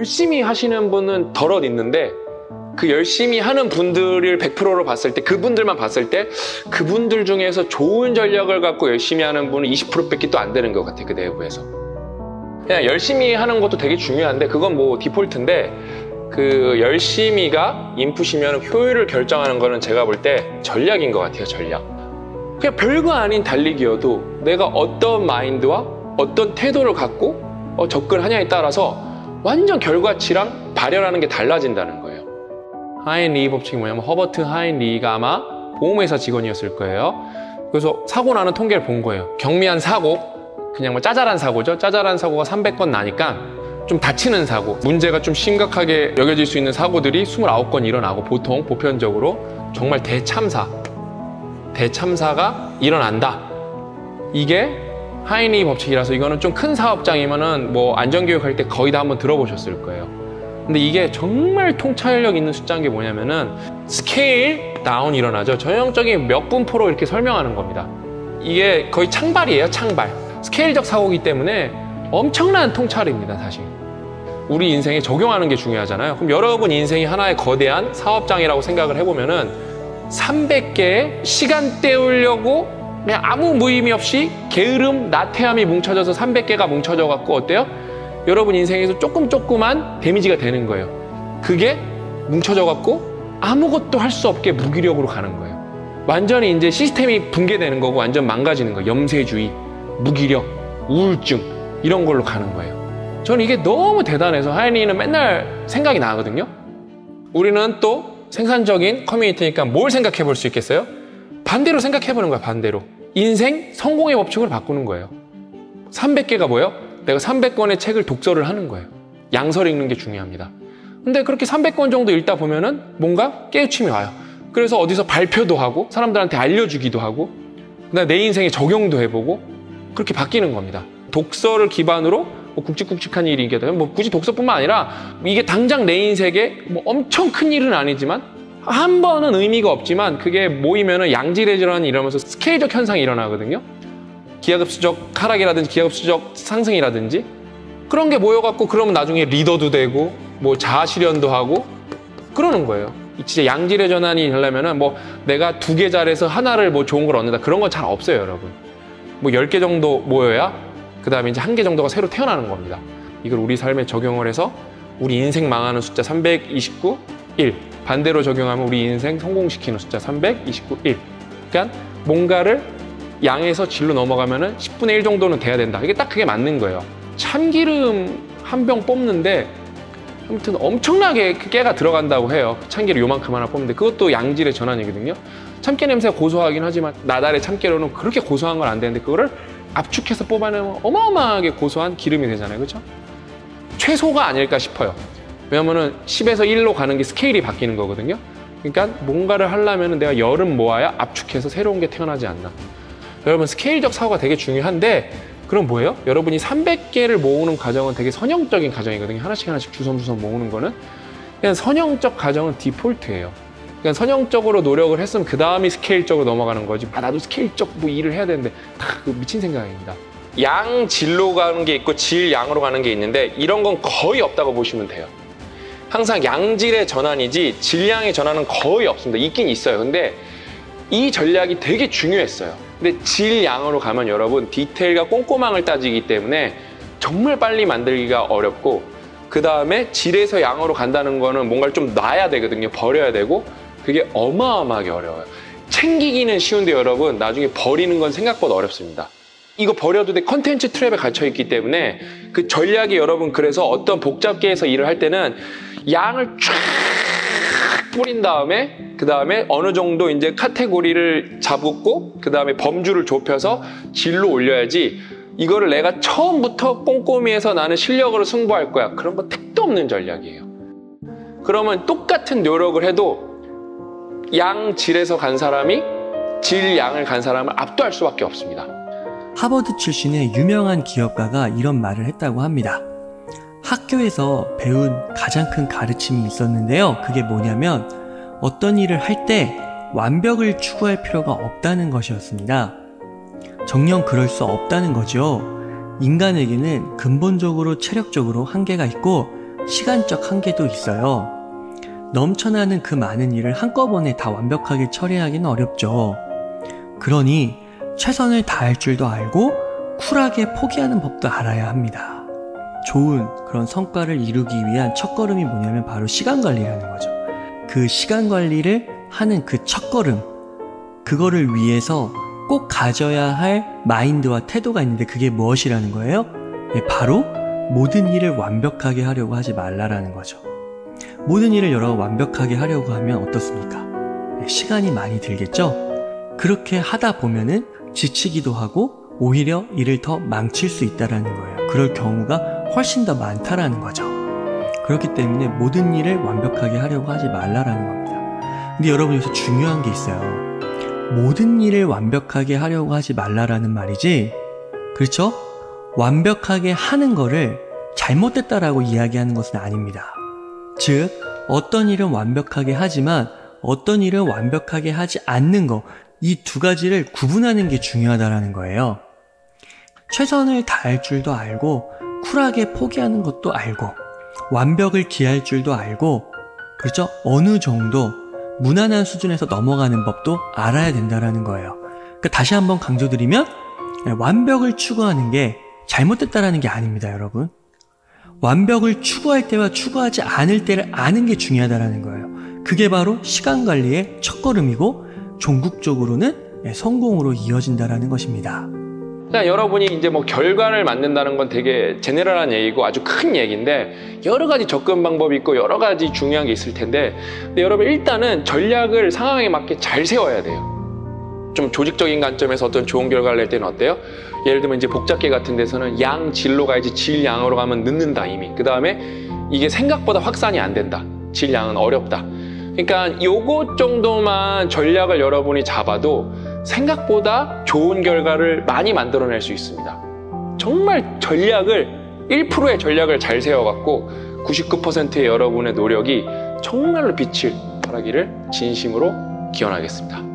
열심히 하시는 분은 덜어 있는데 그 열심히 하는 분들을 100%로 봤을 때 그분들만 봤을 때 그분들 중에서 좋은 전략을 갖고 열심히 하는 분은 20%밖에 또 안 되는 것 같아요. 그 내부에서. 그냥 열심히 하는 것도 되게 중요한데 그건 뭐 디폴트인데 그 열심히가 인풋이면 효율을 결정하는 거는 제가 볼 때 전략인 것 같아요. 전략. 그냥 별거 아닌 달리기여도 내가 어떤 마인드와 어떤 태도를 갖고 접근하냐에 따라서 완전 결과치랑 발현하는 게 달라진다는 거예요. 하인리 법칙이 뭐냐면 허버트 하인리가 아마 보험회사 직원이었을 거예요. 그래서 사고 나는 통계를 본 거예요. 경미한 사고, 그냥 뭐 짜잘한 사고죠. 짜잘한 사고가 300건 나니까 좀 다치는 사고, 문제가 좀 심각하게 여겨질 수 있는 사고들이 29건 일어나고 보통 보편적으로 정말 대참사가 일어난다. 이게 하인리 법칙이라서 이거는 좀 큰 사업장이면은 뭐 안전교육할 때 거의 다 한번 들어보셨을 거예요. 근데 이게 정말 통찰력 있는 숫자인 게 뭐냐면은 스케일 다운 일어나죠. 전형적인 몇 분 포로 이렇게 설명하는 겁니다. 이게 거의 창발이에요. 창발. 스케일적 사고이기 때문에 엄청난 통찰입니다. 사실 우리 인생에 적용하는 게 중요하잖아요. 그럼 여러분 인생이 하나의 거대한 사업장이라고 생각을 해보면은 300개의 시간 때우려고 그냥 아무 무의미 없이 게으름, 나태함이 뭉쳐져서 300개가 뭉쳐져 갖고 어때요? 여러분 인생에서 조금만 데미지가 되는 거예요. 그게 뭉쳐져 갖고 아무것도 할 수 없게 무기력으로 가는 거예요. 완전히 이제 시스템이 붕괴되는 거고 완전 망가지는 거예요. 염세주의, 무기력, 우울증 이런 걸로 가는 거예요. 저는 이게 너무 대단해서 하인리는 맨날 생각이 나거든요. 우리는 또 생산적인 커뮤니티니까 뭘 생각해 볼 수 있겠어요? 반대로 생각해 보는 거야. 반대로. 인생 성공의 법칙을 바꾸는 거예요. 300개가 뭐예요? 내가 300권의 책을 독서를 하는 거예요. 양서를 읽는 게 중요합니다. 근데 그렇게 300권 정도 읽다 보면은 뭔가 깨우침이 와요. 그래서 어디서 발표도 하고 사람들한테 알려주기도 하고 그다음에 내 인생에 적용도 해보고 그렇게 바뀌는 겁니다. 독서를 기반으로 뭐 굵직굵직한 일이 있게 되면 뭐 굳이 독서뿐만 아니라 이게 당장 내 인생에 뭐 엄청 큰 일은 아니지만 한 번은 의미가 없지만 그게 모이면은 양질의 질환이 이러면서 스케일적 현상이 일어나거든요. 기하급수적 하락이라든지 기하급수적 상승이라든지 그런 게 모여갖고 그러면 나중에 리더도 되고 뭐 자아실현도 하고 그러는 거예요. 진짜 양질의 전환이 되려면은 뭐 내가 2개 잘해서 하나를 뭐 좋은 걸 얻는다 그런 건 잘 없어요, 여러분. 뭐 10개 정도 모여야 그 다음에 이제 1개 정도가 새로 태어나는 겁니다. 이걸 우리 삶에 적용을 해서 우리 인생 망하는 숫자 329, 1 반대로 적용하면 우리 인생 성공시키는 숫자 329, 1 그러니까 뭔가를 양에서 질로 넘어가면은 10분의 1 정도는 돼야 된다. 이게 딱 그게 맞는 거예요. 참기름 한 병 뽑는데 아무튼 엄청나게 깨가 들어간다고 해요. 참기름 요만큼 하나 뽑는데 그것도 양질의 전환이거든요. 참깨 냄새가 고소하긴 하지만 나달의 참깨로는 그렇게 고소한 건 안 되는데 그거를 압축해서 뽑아내면 어마어마하게 고소한 기름이 되잖아요. 그렇죠? 최소가 아닐까 싶어요. 왜냐면은 10에서 1로 가는 게 스케일이 바뀌는 거거든요. 그러니까 뭔가를 하려면 내가 열은 모아야 압축해서 새로운 게 태어나지 않나. 여러분 스케일적 사고가 되게 중요한데 그럼 뭐예요? 여러분이 300개를 모으는 과정은 되게 선형적인 과정이거든요. 하나씩 주섬주섬 모으는 거는 그냥 선형적 과정은 디폴트예요. 그냥 선형적으로 노력을 했으면 그 다음이 스케일적으로 넘어가는 거지. 나도 스케일적 뭐 일을 해야 되는데 다 미친 생각입니다. 양 질로 가는 게 있고 질 양으로 가는 게 있는데 이런 건 거의 없다고 보시면 돼요. 항상 양질의 전환이지 질량의 전환은 거의 없습니다. 있긴 있어요. 근데 이 전략이 되게 중요했어요. 근데 질양으로 가면 여러분 디테일과 꼼꼼함을 따지기 때문에 정말 빨리 만들기가 어렵고 그 다음에 질에서 양으로 간다는 거는 뭔가를 좀 놔야 되거든요. 버려야 되고 그게 어마어마하게 어려워요. 챙기기는 쉬운데 여러분 나중에 버리는 건 생각보다 어렵습니다. 이거 버려도 돼 컨텐츠 트랩에 갇혀있기 때문에 그 전략이 여러분 그래서 어떤 복잡계에서 일을 할 때는 양을 쫙 뿌린 다음에 그 다음에 어느 정도 이제 카테고리를 잡고 그 다음에 범주를 좁혀서 질로 올려야지 이거를 내가 처음부터 꼼꼼히 해서 나는 실력으로 승부할 거야. 그런 거 택도 없는 전략이에요. 그러면 똑같은 노력을 해도 양질에서 간 사람이 질양을 간 사람을 압도할 수밖에 없습니다. 하버드 출신의 유명한 기업가가 이런 말을 했다고 합니다. 학교에서 배운 가장 큰 가르침이 있었는데요. 그게 뭐냐면 어떤 일을 할 때 완벽을 추구할 필요가 없다는 것이었습니다. 정녕 그럴 수 없다는 거죠. 인간에게는 근본적으로 체력적으로 한계가 있고 시간적 한계도 있어요. 넘쳐나는 그 많은 일을 한꺼번에 다 완벽하게 처리하기는 어렵죠. 그러니 최선을 다할 줄도 알고 쿨하게 포기하는 법도 알아야 합니다. 좋은 그런 성과를 이루기 위한 첫걸음이 뭐냐면 바로 시간 관리라는 거죠. 그 시간 관리를 하는 그 첫걸음, 그거를 위해서 꼭 가져야 할 마인드와 태도가 있는데 그게 무엇이라는 거예요? 네, 바로 모든 일을 완벽하게 하려고 하지 말라라는 거죠. 모든 일을 여러 완벽하게 하려고 하면 어떻습니까? 네, 시간이 많이 들겠죠? 그렇게 하다 보면은 지치기도 하고 오히려 일을 더 망칠 수 있다라는 거예요. 그럴 경우가 훨씬 더 많다라는 거죠. 그렇기 때문에 모든 일을 완벽하게 하려고 하지 말라라는 겁니다. 근데 여러분 여기서 중요한 게 있어요. 모든 일을 완벽하게 하려고 하지 말라라는 말이지, 그렇죠? 완벽하게 하는 거를 잘못됐다라고 이야기하는 것은 아닙니다. 즉, 어떤 일은 완벽하게 하지만 어떤 일은 완벽하게 하지 않는 거, 이 두 가지를 구분하는 게 중요하다라는 거예요. 최선을 다할 줄도 알고 쿨하게 포기하는 것도 알고 완벽을 기할 줄도 알고, 그렇죠? 어느 정도 무난한 수준에서 넘어가는 법도 알아야 된다라는 거예요. 그러니까 다시 한번 강조드리면 완벽을 추구하는 게 잘못됐다라는 게 아닙니다, 여러분. 완벽을 추구할 때와 추구하지 않을 때를 아는 게 중요하다라는 거예요. 그게 바로 시간 관리의 첫걸음이고 종국적으로는 성공으로 이어진다라는 것입니다. 그냥 여러분이 이제 뭐 결과를 만든다는 건 되게 제네럴한 얘기고 아주 큰 얘기인데 여러 가지 접근 방법이 있고 여러 가지 중요한 게 있을 텐데, 근데 여러분 일단은 전략을 상황에 맞게 잘 세워야 돼요. 좀 조직적인 관점에서 어떤 좋은 결과를 낼 때는 어때요? 예를 들면 이제 복잡계 같은 데서는 양 질로 가야지 질 양으로 가면 늦는다 이미. 그 다음에 이게 생각보다 확산이 안 된다. 질 양은 어렵다. 그러니까 요것 정도만 전략을 여러분이 잡아도 생각보다 좋은 결과를 많이 만들어낼 수 있습니다. 정말 전략을 1%의 전략을 잘 세워갖고 99%의 여러분의 노력이 정말로 빛을 발하기를 진심으로 기원하겠습니다.